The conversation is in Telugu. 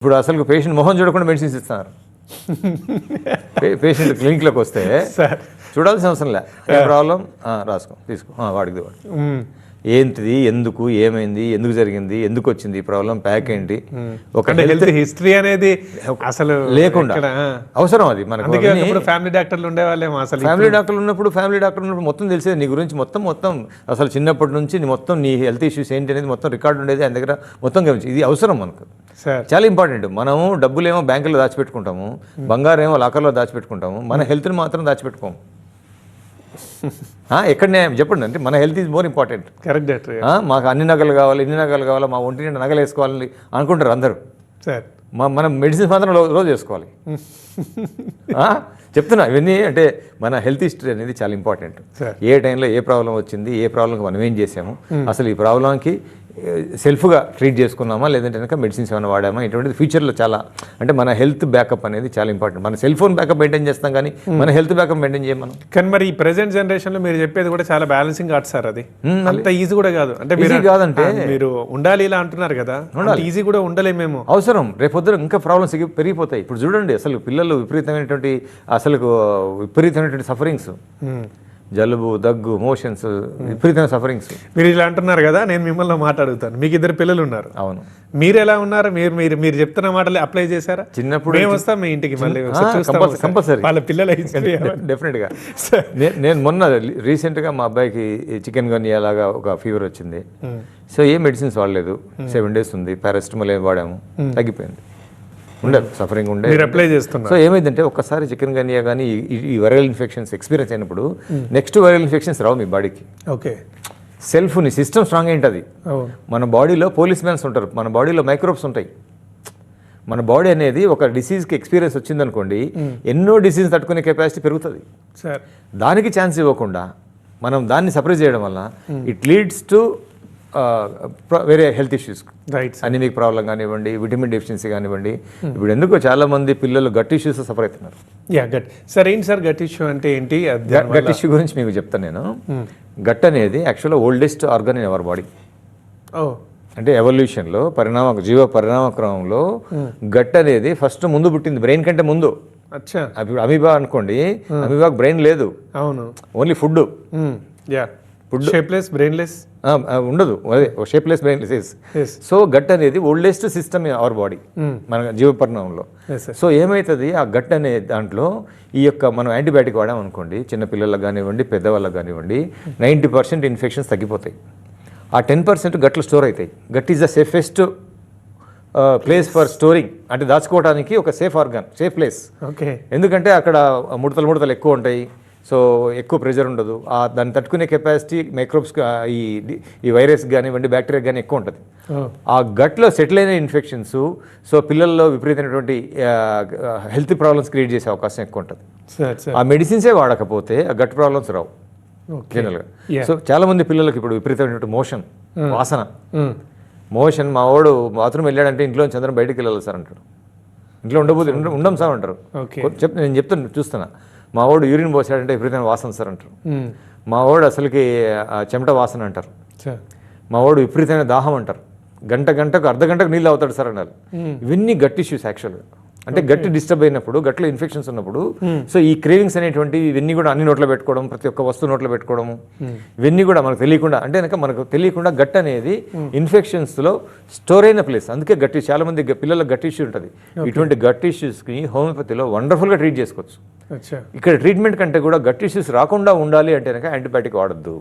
ఇప్పుడు అసలు పేషెంట్ మొహం చూడకుండా మెడిసిన్స్ ఇస్తున్నారు. పేషెంట్ క్లినిక్లోకి వస్తే చూడాల్సిన అవసరం లే, ఏ ప్రాబ్లం రాసుకో తీసుకో వాడికి వాడు ఏంటిది, ఎందుకు, ఏమైంది, ఎందుకు జరిగింది, ఎందుకు వచ్చింది ఈ ప్రాబ్లం, ప్యాక్ ఏంటి, ఒక హెల్త్ హిస్టరీ అనేది అసలు లేకుండా అవసరం అది మనకు. ఫ్యామిలీ డాక్టర్లు ఉండేవాళ్ళేమో, అసలు ఫ్యామిలీ డాక్టర్లు ఉన్నప్పుడు మొత్తం తెలిసేది నీ గురించి, మొత్తం అసలు చిన్నప్పటి నుంచి మొత్తం నీ హెల్త్ ఇష్యూస్ ఏంటి అనేది మొత్తం రికార్డు ఉండేది ఆయన దగ్గర మొత్తం గమనించి. ఇది అవసరం మనకు, చాలా ఇంపార్టెంట్. మనము డబ్బులేమో బ్యాంకులో దాచిపెట్టుకుంటాము, బంగారం ఏమో లాకర్లో దాచిపెట్టుకుంటాము, మన హెల్త్ని మాత్రం దాచిపెట్టుకోము. ఎక్కడనే చెప్పండి, అంటే మన health is more important. Correct doctor. మాకు అన్ని నగలు కావాలి, ఇన్ని నగలు కావాలి, మా ఒంటి నిండా నగలు వేసుకోవాలని అనుకుంటారు అందరూ. మనం మెడిసిన్స్ మాత్రం రోజు వేసుకోవాలి. చెప్తున్నా ఇవన్నీ, అంటే మన హెల్త్ హిస్టరీ అనేది చాలా ఇంపార్టెంట్. ఏ టైంలో ఏ ప్రాబ్లం వచ్చింది, ఏ ప్రాబ్లంకి మనం ఏం చేసాము, అసలు ఈ ప్రాబ్లంకి సెల్ఫ్గా ట్రీట్ చేసుకున్నామా లేదంటే కనుక మెడిసిన్స్ ఏమైనా వాడామా, ఇటువంటిది ఫ్యూచర్లో చాలా, అంటే మన హెల్త్ బ్యాకప్ అనేది చాలా ఇంపార్టెంట్. మన సెల్ ఫోన్ బ్యాకప్ మెయింటైన్ చేస్తాం కానీ మన హెల్త్ బ్యాకప్ మెయింటైన్ చేయం మనం. కానీ మరి ఈ ప్రెసెంట్ జనరేషన్లో మీరు చెప్పేది కూడా చాలా బ్యాలెన్సింగ్ ఆర్ట్ సార్. అది అంత ఈజీ కూడా కాదు. అంటే ఈజీ కాదంటే మీరు ఉండాలి ఇలా అంటున్నారు కదా, ఈజీ కూడా ఉండలేమేమో. అవసరం, రేపొద్దున ఇంకా ప్రాబ్లమ్స్ పెరిగిపోతాయి. ఇప్పుడు చూడండి, అసలు పిల్లలు విపరీతమైనటువంటి సఫరింగ్స్, జలుబు, దగ్గు, మోషన్స్, విపరీతమైన సఫరింగ్స్. మీరు ఇలా అంటున్నారు కదా, నేను మిమ్మల్ని మాట్లాడుతాను. మీకు 2 పిల్లలు ఉన్నారు. అవును. మీరు ఎలా ఉన్నారు? మీరు చెప్తున్న మాటలు అప్లై చేశారా? చిన్నప్పుడు మేము వస్తాం మీ ఇంటికి, మళ్ళీ కంపల్సరీ వాళ్ళ పిల్లలు డెఫినెట్గా. నేను మొన్న రీసెంట్గా మా అబ్బాయికి చికెన్ గన్యా లాగా ఒక ఫీవర్ వచ్చింది. సో ఏ మెడిసిన్స్ వాడలేదు, 7 days ఉంది, పారాసిటమాల్ ఏం వాడాము, తగ్గిపోయింది. ఉండదు, సఫరింగ్ ఉండే అప్లై చేస్తున్నారు. సో ఏమైందంటే ఒక్కసారి చికెన్ గన్యా కానీ ఈ వైరల్ ఇన్ఫెక్షన్స్ ఎక్స్పీరియన్స్ అయినప్పుడు నెక్స్ట్ వైరల్ ఇన్ఫెక్షన్స్ రావు మీ బాడీకి. ఓకే, నీ సిస్టమ్ స్ట్రాంగ్ ఏంటది. మన బాడీలో పోలీస్ మ్యాన్స్ ఉంటారు, మన బాడీలో మైక్రోబ్స్ ఉంటాయి. మన బాడీ అనేది ఒక డిసీజ్కి ఎక్స్పీరియన్స్ వచ్చిందనుకోండి, ఎన్నో డిసీజ్ తట్టుకునే కెపాసిటీ పెరుగుతుంది. దానికి ఛాన్స్ ఇవ్వకుండా మనం దాన్ని సప్రెస్ చేయడం వల్ల ఇట్ లీడ్స్ టు వేరే హెల్త్ ఇష్యూస్, అనీమిక్ ప్రాబ్లం కానివ్వండి, విటమిన్ డెఫిషియన్సీ కానివ్వండి. ఇప్పుడు ఎందుకో చాలా మంది పిల్లలు గట్ ఇష్యూస్ సఫర్ అవుతున్నారు. సార్ ఏంటి సార్ గట్ ఇష్యూ అంటే ఏంటి? గట్ ఇష్యూ గురించి మీకు చెప్తాను నేను. గట్ అనేది యాక్చువల్గా oldest organ in our body. అంటే ఎవల్యూషన్లో జీవ పరిణామ క్రమంలో గట్ అనేది ఫస్ట్ ముందు పుట్టింది, బ్రెయిన్ కంటే ముందు. ఇప్పుడు అమీబా అనుకోండి, అమీబాకి బ్రెయిన్ లేదు, అవును, ఓన్లీ ఫుడ్. షేప్లెస్ బ్రెయిన్లెస్ ఉండదు, అదే షేప్లెస్ బ్రెయిన్లెస్. సో గట్ అనేది oldest system in our body, మన జీవ పరిణామంలో. సో ఏమవుతుంది, ఆ గట్ అనే దాంట్లో ఈ యొక్క మనం యాంటీబయాటిక్ వాడామనుకోండి, చిన్నపిల్లలకు కానివ్వండి, పెద్దవాళ్ళకి కానివ్వండి, 90% ఇన్ఫెక్షన్స్ తగ్గిపోతాయి. ఆ 10% గట్లు స్టోర్ అవుతాయి. Gut is the safest place for storing, అంటే దాచుకోవడానికి ఒక safe organ, safe place. Okay, ఎందుకంటే అక్కడ ముడతలు ఎక్కువ ఉంటాయి. సో ఎక్కువ ప్రెషర్ ఉండదు, దాన్ని తట్టుకునే కెపాసిటీ మైక్రోబ్స్, ఈ వైరస్ కానివ్వండి, బ్యాక్టీరియా కానీ ఎక్కువ ఉంటుంది. ఆ గట్లో సెటిల్ అయిన ఇన్ఫెక్షన్స్ సో పిల్లల్లో విపరీతమైనటువంటి హెల్త్ ప్రాబ్లమ్స్ క్రియేట్ చేసే అవకాశం ఎక్కువ ఉంటుంది. ఆ మెడిసిన్సే వాడకపోతే ఆ గట్ ప్రాబ్లమ్స్ రావు జనరల్గా. సో చాలా మంది పిల్లలకి ఇప్పుడు విపరీతమైనటువంటి వాసన. మా వాడు బాత్రూమ్ వెళ్ళాడంటే ఇంట్లో చంద్రం బయటకు వెళ్ళాలి సార్ అంటాడు. ఇంట్లో ఉండం సార్ అంటారు. నేను చెప్తాను, చూస్తున్నా. మా వాడు యూరిన్ పోసాడంటే విపరీతమైన వాసన సార్ అంటారు. మా వాడు అసలుకి చెమట వాసన అంటారు. మా వాడు విపరీతమైన దాహం అంటారు. గంటకు అర్ధగంటకు నీళ్ళు అవుతాడు సార్ అన్నారు. ఇవన్నీ గట్ ఇష్యూస్ యాక్చువల్గా. అంటే గట్టి డిస్టర్బ్ అయినప్పుడు, గట్లో ఇన్ఫెక్షన్స్ ఉన్నప్పుడు, సో ఈ క్రేవింగ్స్ అనేటువంటివి ఇవన్నీ కూడా అన్ని నోట్లో పెట్టుకోవడం, ప్రతి ఒక్క వస్తువు నోట్లో పెట్టుకోవడము, ఇవన్నీ కూడా మనకు తెలియకుండా, అంటే కనుక మనకు తెలియకుండా గట్ అనేది ఇన్ఫెక్షన్స్లో స్టోర్ అయిన ప్లేస్. అందుకే గట్టి, చాలా మంది పిల్లలకు గట్ ఇష్యూ ఉంటుంది. ఇటువంటి గట్ ఇష్యూస్కి హోమియోపతిలో వండర్ఫుల్గా ట్రీట్ చేసుకోవచ్చు. ఇక్కడ ట్రీట్మెంట్ కంటే కూడా గట్ ఇష్యూస్ రాకుండా ఉండాలి అంటే కనుక యాంటీబయాటిక్ వాడద్దు.